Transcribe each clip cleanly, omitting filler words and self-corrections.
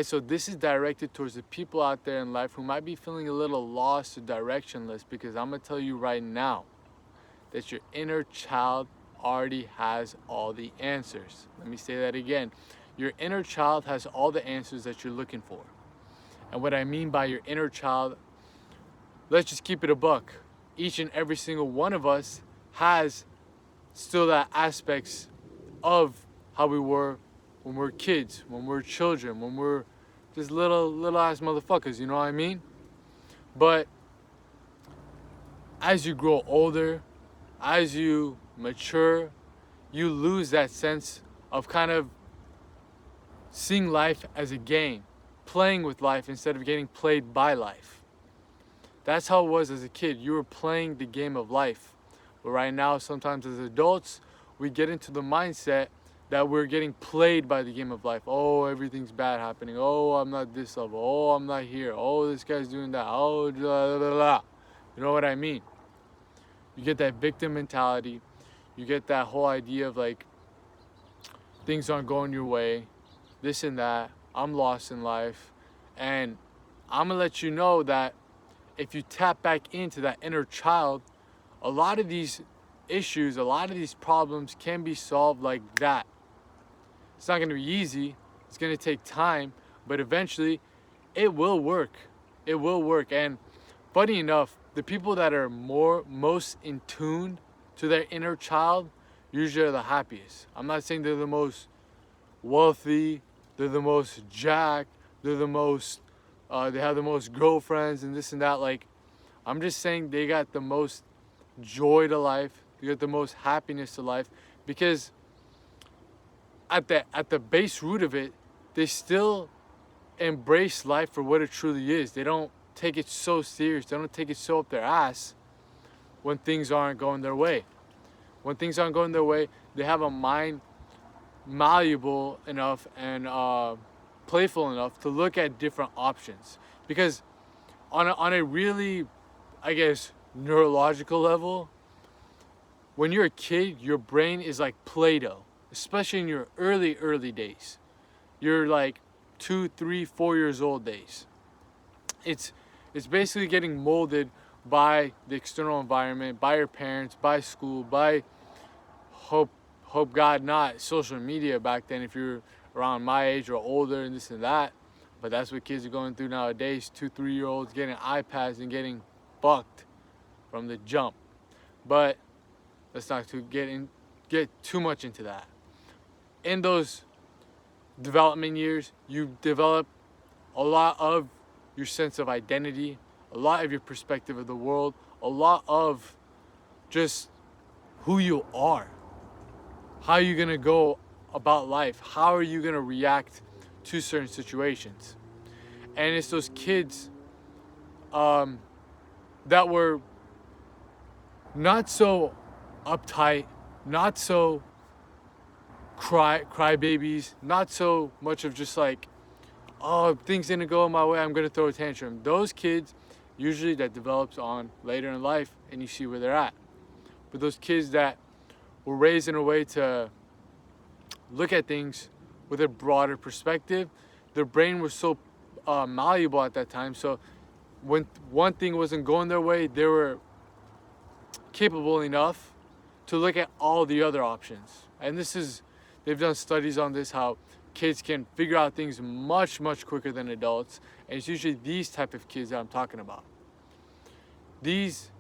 Alright, so this is directed towards the people out there in life who might be feeling a little lost or directionless, because I'm gonna tell you right now that your inner child already has all the answers. Let me say that again. Your inner child has all the answers that you're looking for. And what I mean by your inner child, let's just keep it a buck. Each and every single one of us has still that aspects of how we were when we're kids, when we're children, when we're just little ass motherfuckers, you know what I mean? But as you grow older, as you mature, you lose that sense of kind of seeing life as a game, playing with life instead of getting played by life. That's how it was as a kid. You were playing the game of life. But right now, sometimes as adults, we get into the mindset that we're getting played by the game of life. Oh, everything's bad happening. Oh, I'm not this level. Oh, I'm not here. Oh, this guy's doing that. Oh, blah, blah, blah. You know what I mean? You get that victim mentality. You get that whole idea of like, things aren't going your way, this and that. I'm lost in life. And I'm gonna let you know that if you tap back into that inner child, a lot of these issues, a lot of these problems can be solved like that. It's not gonna be easy, it's gonna take time, but eventually it will work. It will work. And funny enough, the people that are most in tune to their inner child usually are the happiest. I'm not saying they're the most wealthy, they're the most jacked, they're the most, they have the most girlfriends and this and that. Like, I'm just saying they got the most joy to life, they got the most happiness to life, because at the base root of it, they still embrace life for what it truly is. They don't take it so serious. They don't take it so up their ass when things aren't going their way. When things aren't going their way, they have a mind malleable enough and playful enough to look at different options. Because on a really, I guess, neurological level, when you're a kid, your brain is like Play-Doh, especially in your early days. You're like 2, 3, 4 years old days. It's basically getting molded by the external environment, by your parents, by school, by hope God not social media back then if you're around my age or older and this and that. But that's what kids are going through nowadays. 2, 3-year-olds getting iPads and getting fucked from the jump. But let's not get too much into that. In those development years, you develop a lot of your sense of identity, a lot of your perspective of the world, a lot of just who you are. How are you gonna go about life? How are you gonna react to certain situations? And it's those kids that were not so uptight, not so cry babies, not so much of just like, oh, things didn't go my way, I'm gonna throw a tantrum. Those kids usually that develops on later in life, and you see where they're at. But those kids that were raised in a way to look at things with a broader perspective, their brain was so malleable at that time. So when one thing wasn't going their way, they were capable enough to look at all the other options. And they've done studies on this, how kids can figure out things much quicker than adults. And it's usually these type of kids that I'm talking about. This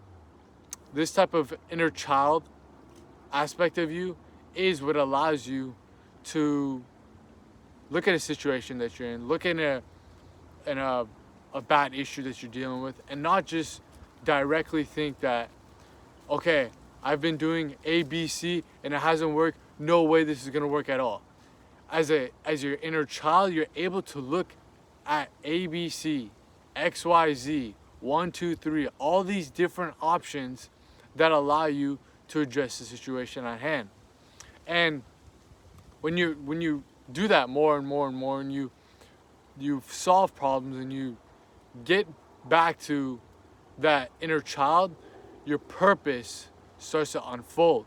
type of inner child aspect of you is what allows you to look at a situation that you're in, look in a bad issue that you're dealing with, and not just directly think that, okay, I've been doing A, B, C, and it hasn't worked. No way this is gonna work at all. As your inner child, you're able to look at A, B, C, X, Y, Z, 1, 2, 3, all these different options that allow you to address the situation at hand. And when you do that more and more and more, and you solve problems and you get back to that inner child, your purpose starts to unfold.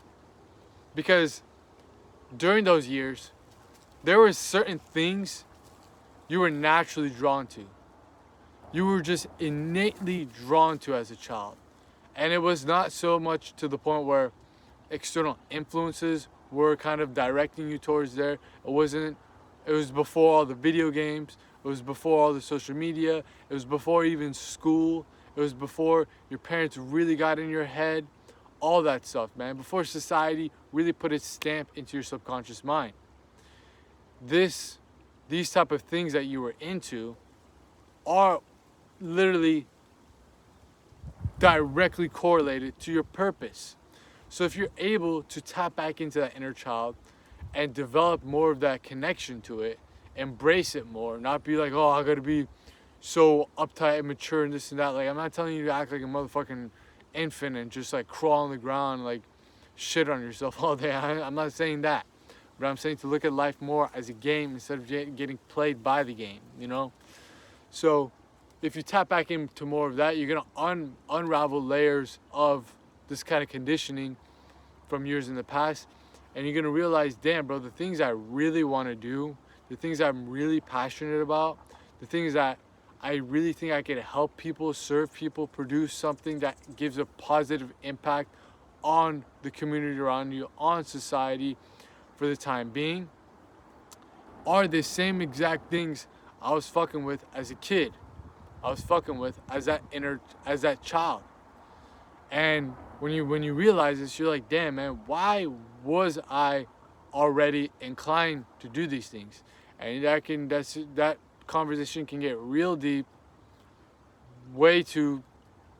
Because during those years, there were certain things you were naturally drawn to. You were just innately drawn to as a child. And it was not so much to the point where external influences were kind of directing you towards there. It was before all the video games. It was before all the social media. It was before even school. It was before your parents really got in your head. All that stuff, man. Before society really put its stamp into your subconscious mind. These type of things that you were into are literally directly correlated to your purpose. So if you're able to tap back into that inner child and develop more of that connection to it, embrace it more, not be like, oh, I gotta be so uptight and mature and this and that. Like, I'm not telling you to act like a motherfucking infant and just like crawl on the ground, like shit on yourself all day. I'm not saying that, but I'm saying to look at life more as a game instead of getting played by the game, you know? So if you tap back into more of that, you're gonna unravel layers of this kind of conditioning from years in the past, and you're gonna realize, damn, bro, the things I really want to do, the things I'm really passionate about, the things that I really think I can help people, serve people, produce something that gives a positive impact on the community around you, on society for the time being, are the same exact things I was fucking with as a kid. I was fucking with as that child. And when you realize this, you're like, damn, man, why was I already inclined to do these things? And that conversation can get real deep, way too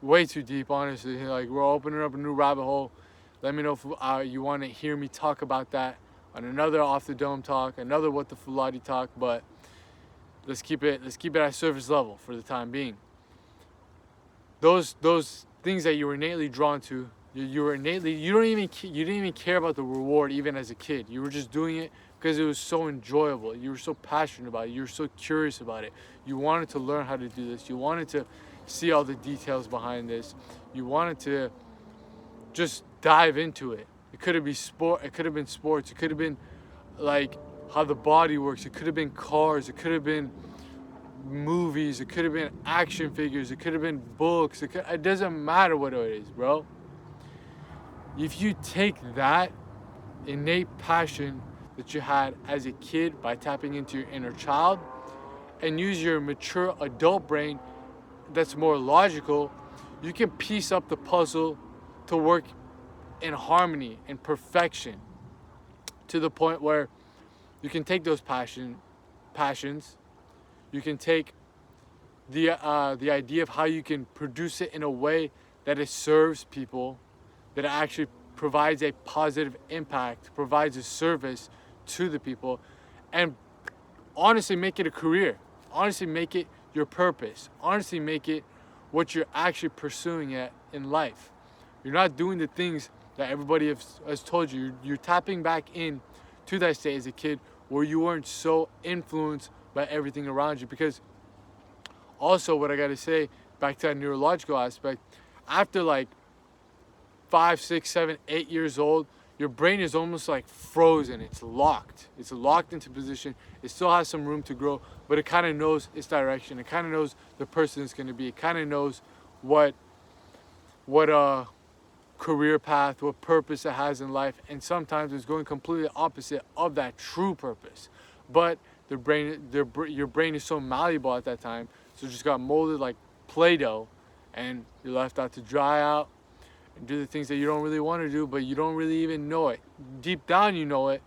deep, honestly. Like, we're opening up a new rabbit hole. Let me know if you want to hear me talk about that on another Off the Dome talk, another What the Fulani talk, but let's keep it at surface level for the time being. Those things that you were innately drawn to, you didn't even care about the reward even as a kid. You were just doing it because it was so enjoyable. You were so passionate about it. You were so curious about it. You wanted to learn how to do this. You wanted to see all the details behind this. You wanted to just dive into it. It could have been sport. It could have been sports. It could have been like how the body works. It could have been cars. It could have been movies. It could have been action figures. It could have been books. It doesn't matter what it is, bro. If you take that innate passion that you had as a kid by tapping into your inner child and use your mature adult brain that's more logical, you can piece up the puzzle to work in harmony and perfection to the point where you can take those passions, you can take the idea of how you can produce it in a way that it serves people, that it actually provides a positive impact, provides a service to the people, and honestly make it a career. Honestly make it your purpose. Honestly make it what you're actually pursuing in life. You're not doing the things that everybody has told you. You're tapping back in to that state as a kid where you weren't so influenced by everything around you. Because also, what I gotta say, back to that neurological aspect, after like 5, 6, 7, 8 years old, your brain is almost like frozen. It's locked. It's locked into position. It still has some room to grow, but it kind of knows its direction. It kind of knows the person it's going to be. It kind of knows what career path, what purpose it has in life, and sometimes it's going completely opposite of that true purpose. But your brain is so malleable at that time, so it just got molded like Play-Doh, and you're left out to dry out and do the things that you don't really want to do, but you don't really even know it. Deep down, you know it.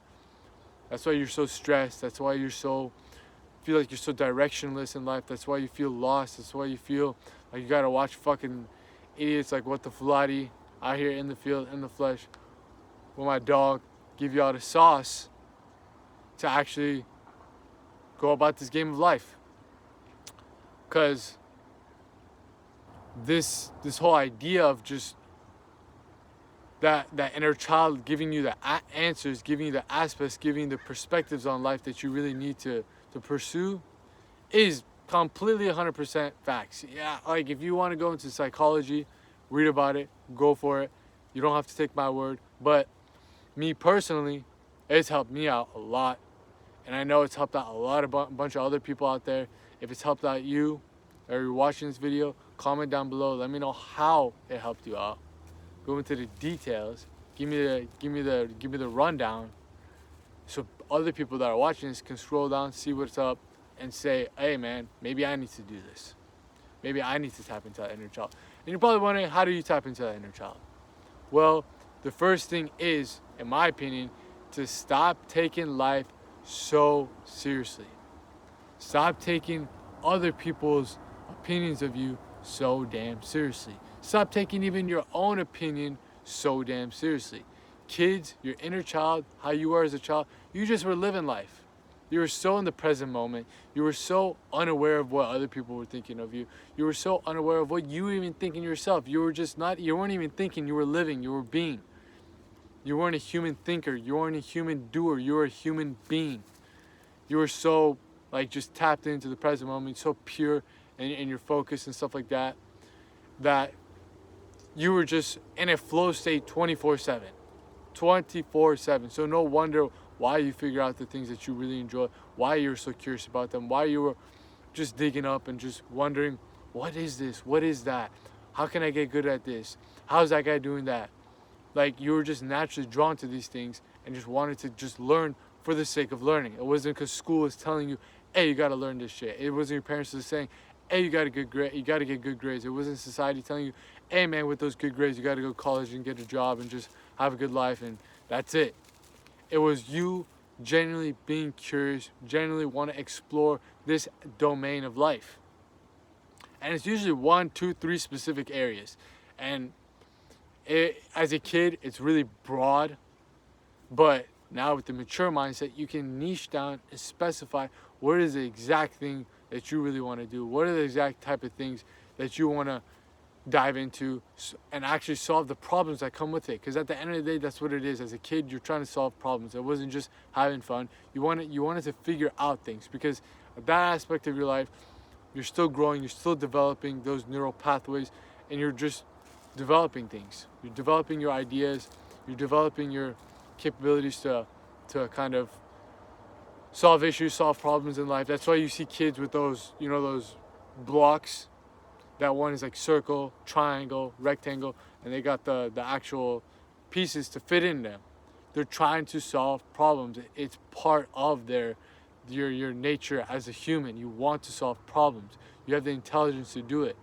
That's why you're so stressed. That's why feel like you're so directionless in life. That's why you feel lost. That's why you feel like you gotta watch fucking idiots like What the Fulani out here in the field, in the flesh, with my dog, give you all the sauce to actually go about this game of life. Because this whole idea of just that inner child giving you the answers, giving you the aspects, giving you the perspectives on life that you really need to pursue is completely 100% facts. Yeah, like if you want to go into psychology, read about it, go for it. You don't have to take my word. But me personally, it's helped me out a lot And I know it's helped out a lot of bunch of other people out there. If it's helped out you, or you're watching this video, comment down below. Let me know how it helped you out. Go into the details. Give me the rundown, so other people that are watching this can scroll down, see what's up, and say, hey man, maybe I need to do this. Maybe I need to tap into that inner child. And you're probably wondering, how do you tap into that inner child? Well, the first thing is, in my opinion, to stop taking life so seriously. Stop taking other people's opinions of you so damn seriously. Stop taking even your own opinion so damn seriously. Kids, your inner child, how you are as a child, you just were living life. You were so in the present moment. You were so unaware of what other people were thinking of you. You were so unaware of what you were even thinking yourself. You weren't even thinking, you were living, you were being. You weren't a human thinker. You weren't a human doer. You were a human being. You were so just tapped into the present moment, so pure in your focus and stuff like that, that you were just in a flow state 24/7. 24/7. So no wonder why you figure out the things that you really enjoy, why you're so curious about them, why you were just digging up and just wondering, what is this? What is that? How can I get good at this? How's that guy doing that? You were just naturally drawn to these things and just wanted to just learn for the sake of learning. It wasn't because school was telling you, hey, you got to learn this shit. It wasn't your parents just saying, hey, you got to get good grades. It wasn't society telling you, hey man, with those good grades, you got to go to college and get a job and just have a good life and that's it. It was you genuinely being curious, genuinely want to explore this domain of life. And it's usually 1, 2, 3 specific areas. And as a kid, it's really broad, but now with the mature mindset, you can niche down and specify what is the exact thing that you really want to do. What are the exact type of things that you want to dive into and actually solve the problems that come with it. Because at the end of the day, that's what it is. As a kid, you're trying to solve problems. It wasn't just having fun. You wanted to figure out things, because at that aspect of your life, you're still growing, you're still developing those neural pathways, and you're just developing things. You're developing your ideas, you're developing your capabilities to kind of solve issues, solve problems in life. That's why you see kids with those, those blocks. That one is like circle, triangle, rectangle, and they got the actual pieces to fit in them. They're trying to solve problems. It's part of your nature as a human. You want to solve problems. You have the intelligence to do it.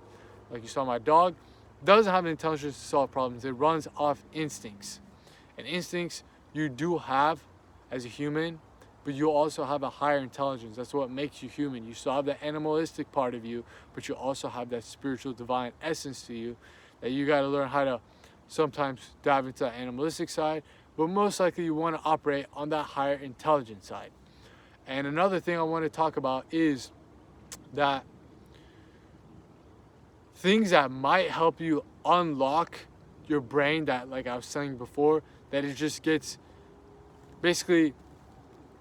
Like you saw, my dog doesn't have the intelligence to solve problems. It runs off instincts. And instincts you do have as a human, but you also have a higher intelligence. That's what makes you human. You still have the animalistic part of you, but you also have that spiritual divine essence to you that you got to learn how to sometimes dive into the animalistic side, but most likely you want to operate on that higher intelligence side. And another thing I want to talk about is that things that might help you unlock your brain, that, like I was saying before, that it just gets basically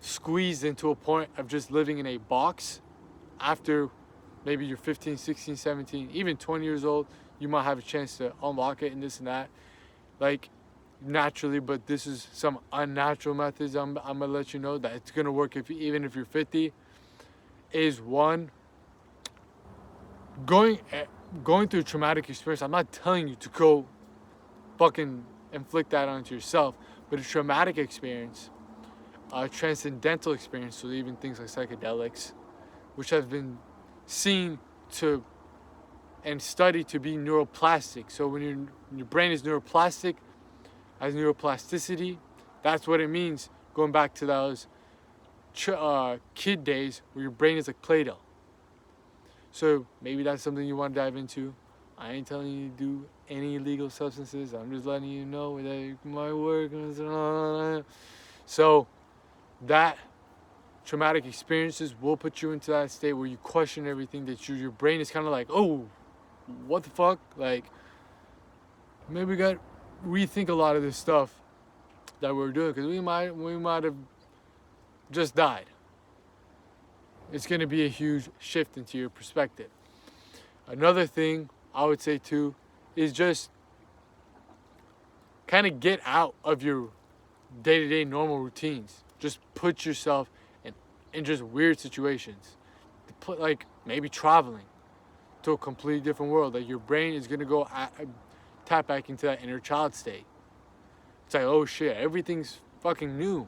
squeezed into a point of just living in a box. After maybe you're 15, 16, 17, even 20 years old, you might have a chance to unlock it and this and that, naturally. But this is some unnatural methods I'm gonna let you know that it's gonna work even if you're 50. Is one, going through a traumatic experience. I'm not telling you to go fucking inflict that onto yourself, but a traumatic experience, a transcendental experience, so even things like psychedelics, which have been seen to and studied to be neuroplastic. So when your brain is neuroplastic, has neuroplasticity, that's what it means. Going back to those kid days where your brain is like Play-Doh. So maybe that's something you want to dive into. I ain't telling you to do any illegal substances. I'm just letting you know that it might work. So that traumatic experiences will put you into that state where you question everything, that your brain is kind of like, oh, what the fuck? Maybe we got to rethink a lot of this stuff that we're doing, because we might have just died. It's going to be a huge shift into your perspective. Another thing I would say too is just kind of get out of your day-to-day normal routines. Just put yourself in in just weird situations. Like maybe traveling to a completely different world. Like your brain is gonna go tap back into that inner child state. It's like, oh shit, everything's fucking new.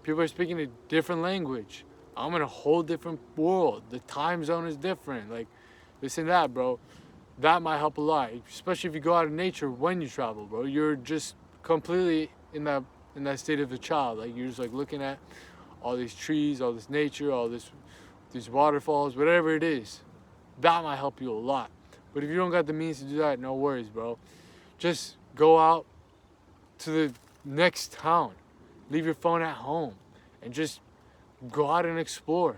People are speaking a different language. I'm in a whole different world. The time zone is different. Like this and that, bro. That might help a lot, especially if you go out in nature when you travel, bro. You're just completely in that state of a child. Like you're just like looking at all these trees, all this nature, these waterfalls, whatever it is. That might help you a lot. But if you don't got the means to do that, no worries, bro. Just go out to the next town. Leave your phone at home and just go out and explore.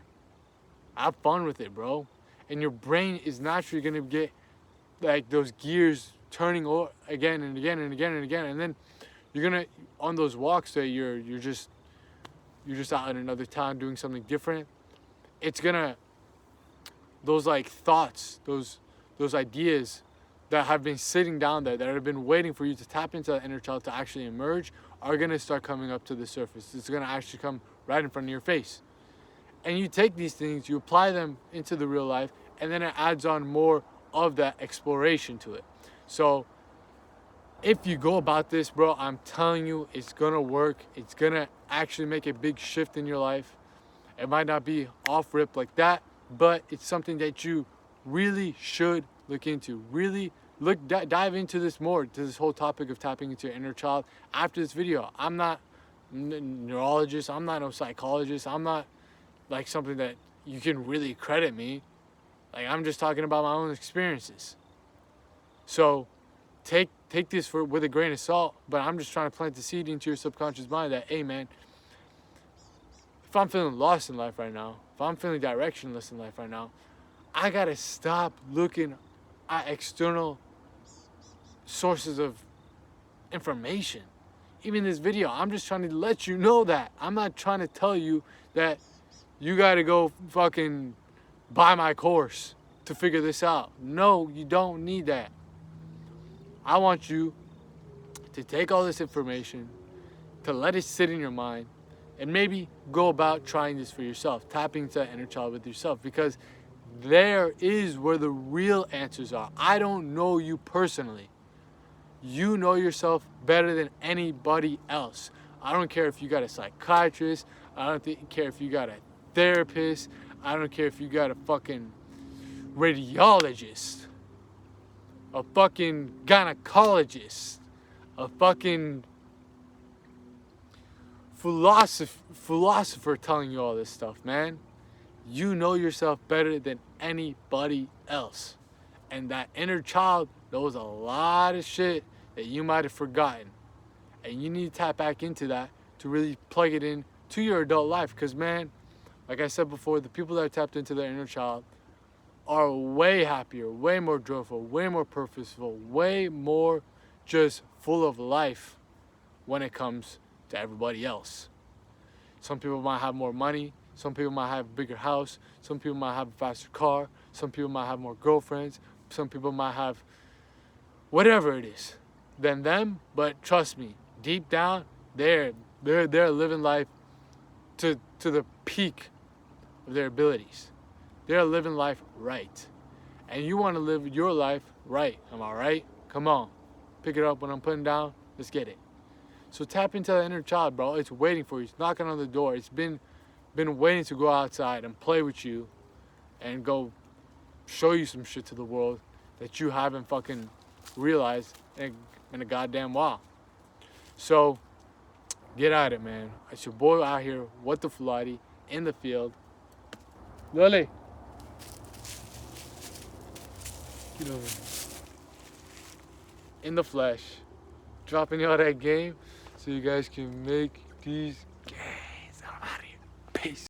Have fun with it, bro. And your brain is naturally gonna get like those gears turning again and again and again and again, and then you're gonna on those walks that you're just out in another town doing something different. It's gonna those like thoughts, those ideas that have been sitting down there, that have been waiting for you to tap into that inner child to actually emerge, are gonna start coming up to the surface. It's gonna actually come right in front of your face. And you take these things, you apply them into the real life, and then it adds on more of that exploration to it. So if you go about this, bro, I'm telling you, it's gonna work. It's gonna actually make a big shift in your life. It might not be off rip like that, but it's something that you really should look into. Really dive into this more, to this whole topic of tapping into your inner child after this video. I'm not a neurologist, I'm not no psychologist, I'm not like something that you can really credit me. Like, I'm just talking about my own experiences. So take this with a grain of salt, but I'm just trying to plant the seed into your subconscious mind that, hey man, if I'm feeling lost in life right now, if I'm feeling directionless in life right now, I gotta stop looking at external sources of information. Even this video, I'm just trying to let you know that. I'm not trying to tell you that you gotta go fucking buy my course to figure this out. No, you don't need that. I want you to take all this information, to let it sit in your mind, and maybe go about trying this for yourself, tapping into that inner child with yourself, because there is where the real answers are. I don't know you personally. You know yourself better than anybody else. I don't care if you got a psychiatrist. I don't care if you got a therapist. I don't care if you got a fucking radiologist, a fucking gynecologist, a fucking philosopher telling you all this stuff, man. You know yourself better than anybody else. And that inner child knows a lot of shit that you might have forgotten. And you need to tap back into that to really plug it in to your adult life. Because, man, like I said before, the people that are tapped into their inner child are way happier, way more joyful, way more purposeful, way more just full of life when it comes to everybody else. Some people might have more money. Some people might have a bigger house. Some people might have a faster car. Some people might have more girlfriends. Some people might have whatever it is than them. But trust me, deep down, they're living life to the peak of their abilities. They're living life right. And you want to live your life right. Am I right? Come on. Pick it up when I'm putting down. Let's get it. So tap into that inner child, bro. It's waiting for you. It's knocking on the door. It's been waiting to go outside and play with you and go show you some shit to the world that you haven't fucking realized in a goddamn while. So get at it, man. It's your boy out here, What the Fulati, in the field. Lily. Get over. In the flesh. Dropping y'all that game so you guys can make these